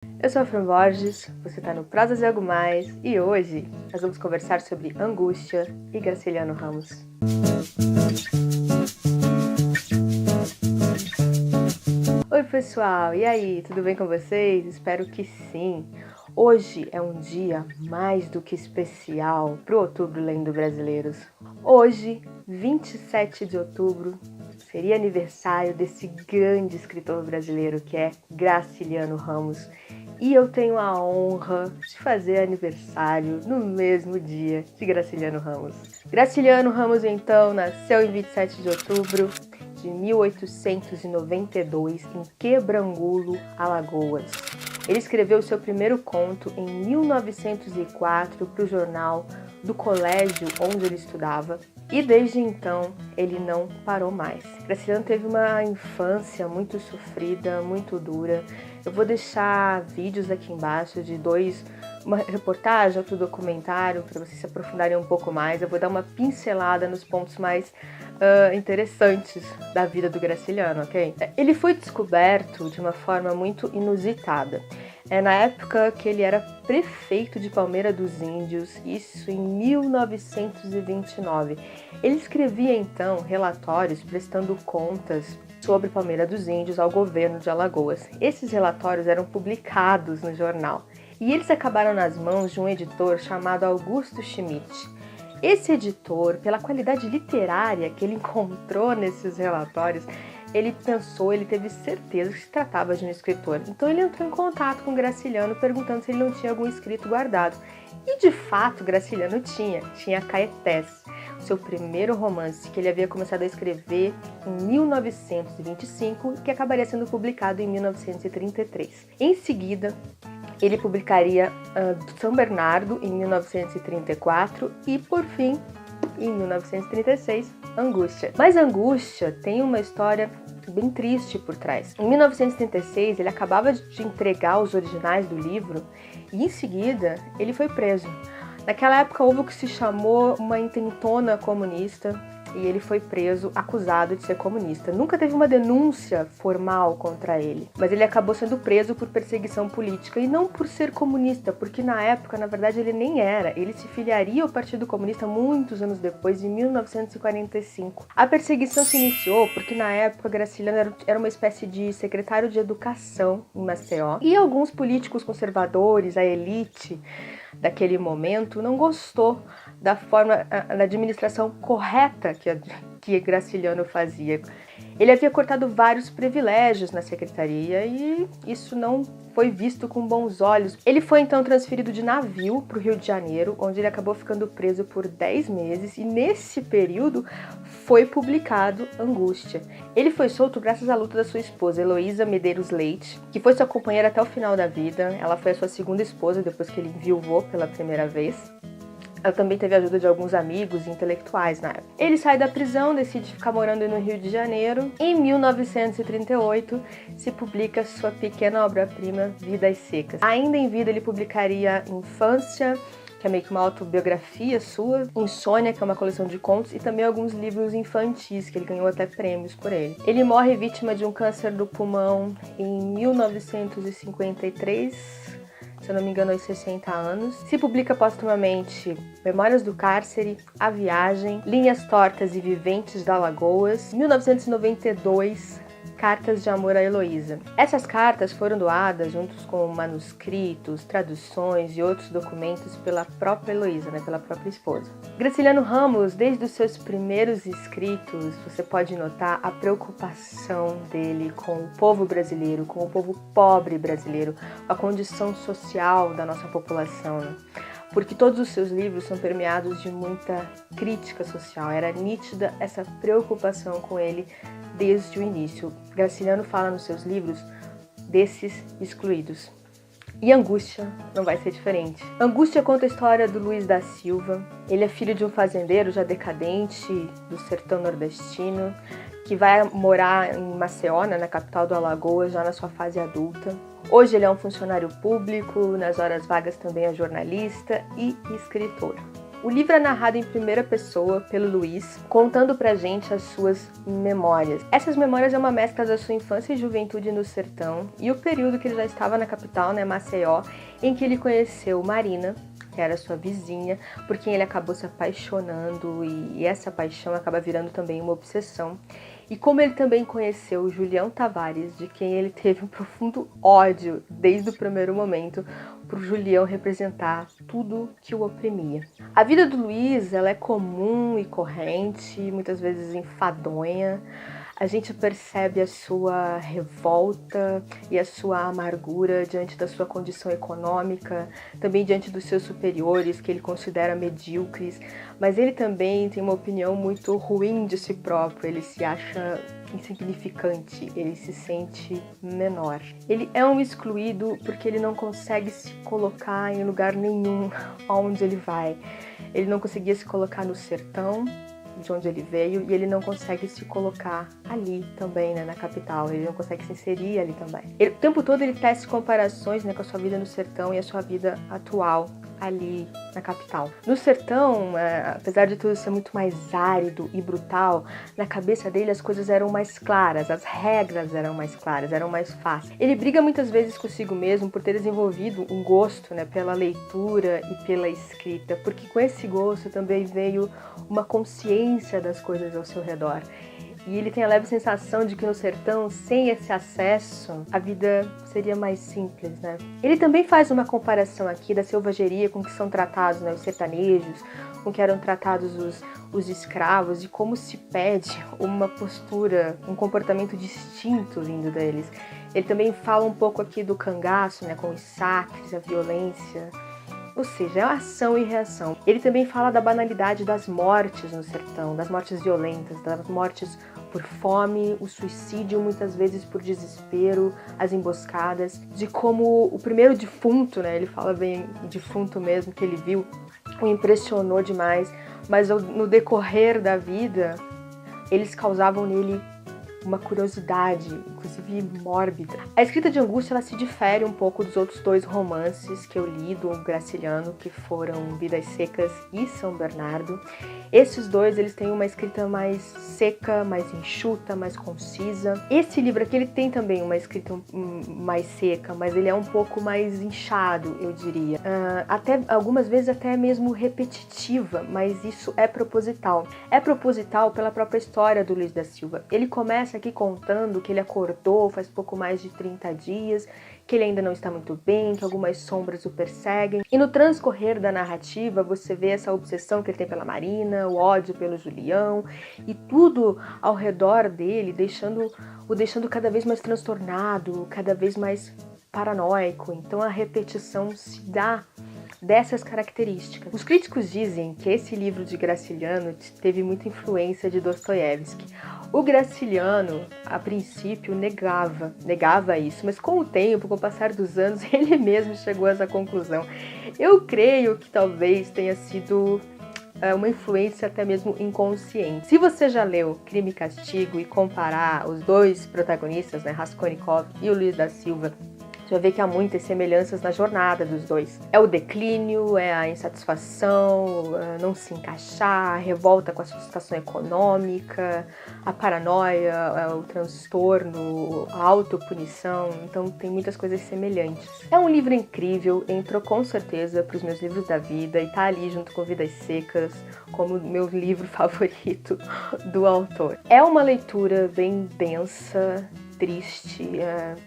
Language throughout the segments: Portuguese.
Eu sou a Fran Borges, você está no Prosas e Algo Mais, e hoje nós vamos conversar sobre Angústia e Graciliano Ramos. Oi pessoal, e aí, tudo bem com vocês? Espero que sim! Hoje é um dia mais do que especial para o Outubro Lendo Brasileiros. Hoje, 27 de outubro, seria aniversário desse grande escritor brasileiro que é Graciliano Ramos. E eu tenho a honra de fazer aniversário no mesmo dia de Graciliano Ramos. Graciliano Ramos, então, nasceu em 27 de outubro de 1892 em Quebrangulo, Alagoas. Ele escreveu seu primeiro conto em 1904 para o jornal do colégio onde ele estudava e desde então ele não parou mais. Graciliano teve uma infância muito sofrida, muito dura. Eu vou deixar vídeos aqui embaixo de uma reportagem, outro documentário, para vocês se aprofundarem um pouco mais. Eu vou dar uma pincelada nos pontos mais interessantes da vida do Graciliano, ok? Ele foi descoberto de uma forma muito inusitada. Na época que ele era prefeito de Palmeira dos Índios, isso em 1929. Ele escrevia então relatórios prestando contas sobre Palmeira dos Índios ao governo de Alagoas. Esses relatórios eram publicados no jornal e eles acabaram nas mãos de um editor chamado Augusto Schmidt. Esse editor, pela qualidade literária que ele encontrou nesses relatórios, ele teve certeza que se tratava de um escritor. Então ele entrou em contato com Graciliano perguntando se ele não tinha algum escrito guardado. E de fato Graciliano tinha Caetés, seu primeiro romance que ele havia começado a escrever em 1925 e que acabaria sendo publicado em 1933. Em seguida, ele publicaria São Bernardo em 1934 e, por fim, em 1936, Angústia. Mas Angústia tem uma história bem triste por trás. Em 1936, ele acabava de entregar os originais do livro e, em seguida, ele foi preso. Naquela época, houve o que se chamou uma intentona comunista e ele foi preso, acusado de ser comunista. Nunca teve uma denúncia formal contra ele, mas ele acabou sendo preso por perseguição política e não por ser comunista, porque na época, na verdade, ele nem era. Ele se filiaria ao Partido Comunista muitos anos depois, em 1945. A perseguição se iniciou porque na época Graciliano era uma espécie de secretário de educação em Maceió e alguns políticos conservadores, a elite daquele momento, não gostou da forma, da administração correta que Graciliano fazia. Ele havia cortado vários privilégios na secretaria e isso não foi visto com bons olhos. Ele foi então transferido de navio para o Rio de Janeiro, onde ele acabou ficando preso por 10 meses e nesse período foi publicado Angústia. Ele foi solto graças à luta da sua esposa, Heloísa Medeiros Leite, que foi sua companheira até o final da vida. Ela foi a sua segunda esposa depois que ele enviuvou pela primeira vez. Ela também teve a ajuda de alguns amigos e intelectuais na época. Ele sai da prisão, decide ficar morando no Rio de Janeiro. Em 1938, se publica sua pequena obra-prima, Vidas Secas. Ainda em vida, ele publicaria Infância, que é meio que uma autobiografia sua, Insônia, que é uma coleção de contos, e também alguns livros infantis, que ele ganhou até prêmios por ele. Ele morre vítima de um câncer do pulmão em 1953, se eu não me engano, aos 60 anos. Se publica póstumamente Memórias do Cárcere, A Viagem, Linhas Tortas e Viventes da Alagoas. Em 1992, Cartas de Amor a Heloísa. Essas cartas foram doadas juntos com manuscritos, traduções e outros documentos pela própria Heloísa, pela própria esposa. Graciliano Ramos, desde os seus primeiros escritos, você pode notar a preocupação dele com o povo brasileiro, com o povo pobre brasileiro, a condição social da nossa população, porque todos os seus livros são permeados de muita crítica social. Era nítida essa preocupação com ele desde o início. Graciliano fala nos seus livros desses excluídos. E Angústia não vai ser diferente. Angústia conta a história do Luiz da Silva. Ele é filho de um fazendeiro já decadente do sertão nordestino, que vai morar em Maceió, na capital do Alagoas, já na sua fase adulta. Hoje ele é um funcionário público, nas horas vagas também é jornalista e escritor. O livro é narrado em primeira pessoa pelo Luiz, contando pra gente as suas memórias. Essas memórias é uma mescla da sua infância e juventude no sertão e o período que ele já estava na capital, né, Maceió, em que ele conheceu Marina, que era sua vizinha, por quem ele acabou se apaixonando e essa paixão acaba virando também uma obsessão. E como ele também conheceu o Julião Tavares, de quem ele teve um profundo ódio desde o primeiro momento, por Julião representar tudo que o oprimia. A vida do Luiz, ela é comum e corrente, muitas vezes enfadonha. A gente percebe a sua revolta e a sua amargura diante da sua condição econômica, também diante dos seus superiores, que ele considera medíocres, mas ele também tem uma opinião muito ruim de si próprio, ele se acha insignificante, ele se sente menor. Ele é um excluído porque ele não consegue se colocar em lugar nenhum onde ele vai. Ele não conseguia se colocar no sertão, de onde ele veio, e ele não consegue se colocar ali também, né, na capital, ele não consegue se inserir ali também. O tempo todo ele tece comparações, né, com a sua vida no sertão e a sua vida atual ali na capital. No sertão, apesar de tudo ser muito mais árido e brutal, na cabeça dele as coisas eram mais claras, as regras eram mais claras, eram mais fáceis. Ele briga muitas vezes consigo mesmo por ter desenvolvido um gosto, né, pela leitura e pela escrita, porque com esse gosto também veio uma consciência das coisas ao seu redor. E ele tem a leve sensação de que no sertão, sem esse acesso, a vida seria mais simples, né? Ele também faz uma comparação aqui da selvageria com que são tratados, né, os sertanejos, com que eram tratados os escravos, e como se pede uma postura, um comportamento distinto vindo deles. Ele também fala um pouco aqui do cangaço, né, com os saques, a violência, ou seja, é ação e reação. Ele também fala da banalidade das mortes no sertão, das mortes violentas, das mortes por fome, o suicídio, muitas vezes por desespero, as emboscadas, de como o primeiro defunto, né, ele fala bem defunto mesmo, que ele viu, o impressionou demais, mas no decorrer da vida, eles causavam nele uma curiosidade, inclusive mórbida. A escrita de Angústia, ela se difere um pouco dos outros dois romances que eu li do Graciliano, que foram Vidas Secas e São Bernardo. Esses dois, eles têm uma escrita mais seca, mais enxuta, mais concisa. Esse livro aqui, ele tem também uma escrita mais seca, mas ele é um pouco mais inchado, eu diria. Até algumas vezes até mesmo repetitiva, mas isso é proposital. É proposital pela própria história do Luiz da Silva. Ele começa aqui contando que ele acordou faz pouco mais de 30 dias, que ele ainda não está muito bem, que algumas sombras o perseguem. E no transcorrer da narrativa, você vê essa obsessão que ele tem pela Marina, o ódio pelo Julião, e tudo ao redor dele, o deixando cada vez mais transtornado, cada vez mais paranoico. Então a repetição se dá dessas características. Os críticos dizem que esse livro de Graciliano teve muita influência de Dostoiévski. O Graciliano, a princípio, negava isso, mas com o tempo, com o passar dos anos, ele mesmo chegou a essa conclusão. Eu creio que talvez tenha sido uma influência até mesmo inconsciente. Se você já leu Crime e Castigo e comparar os dois protagonistas, né, Raskolnikov e o Luiz da Silva, você vai ver que há muitas semelhanças na jornada dos dois. É o declínio, é a insatisfação, não se encaixar, a revolta com a situação econômica, a paranoia, o transtorno, a autopunição. Então tem muitas coisas semelhantes. É um livro incrível, entrou com certeza para os meus livros da vida e tá ali junto com Vidas Secas como meu livro favorito do autor. É uma leitura bem densa, triste,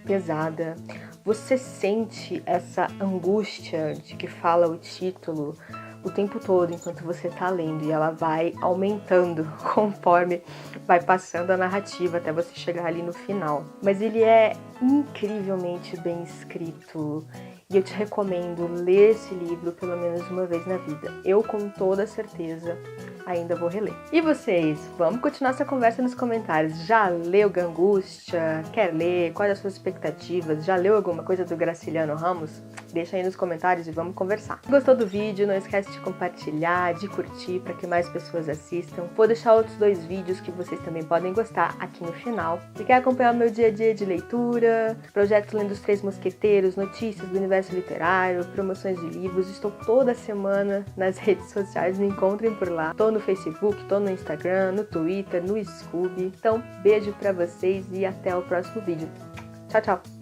pesada. Você sente essa angústia de que fala o título o tempo todo enquanto você está lendo, e ela vai aumentando conforme vai passando a narrativa até você chegar ali no final. Mas ele é incrivelmente bem escrito e eu te recomendo ler esse livro pelo menos uma vez na vida. Eu, com toda certeza, ainda vou reler. E vocês? Vamos continuar essa conversa nos comentários. Já leu Gangústia? Quer ler? Quais as suas expectativas? Já leu alguma coisa do Graciliano Ramos? Deixa aí nos comentários e vamos conversar. Gostou do vídeo? Não esquece de compartilhar, de curtir para que mais pessoas assistam. Vou deixar outros 2 vídeos que vocês também podem gostar aqui no final. Se quer acompanhar o meu dia a dia de leitura, Instagram, projetos Lendo os Três Mosqueteiros, notícias do universo literário, promoções de livros. Estou toda semana nas redes sociais, me encontrem por lá. Tô no Facebook, tô no Instagram, no Twitter, no Scooby. Então, beijo pra vocês e até o próximo vídeo. Tchau, tchau!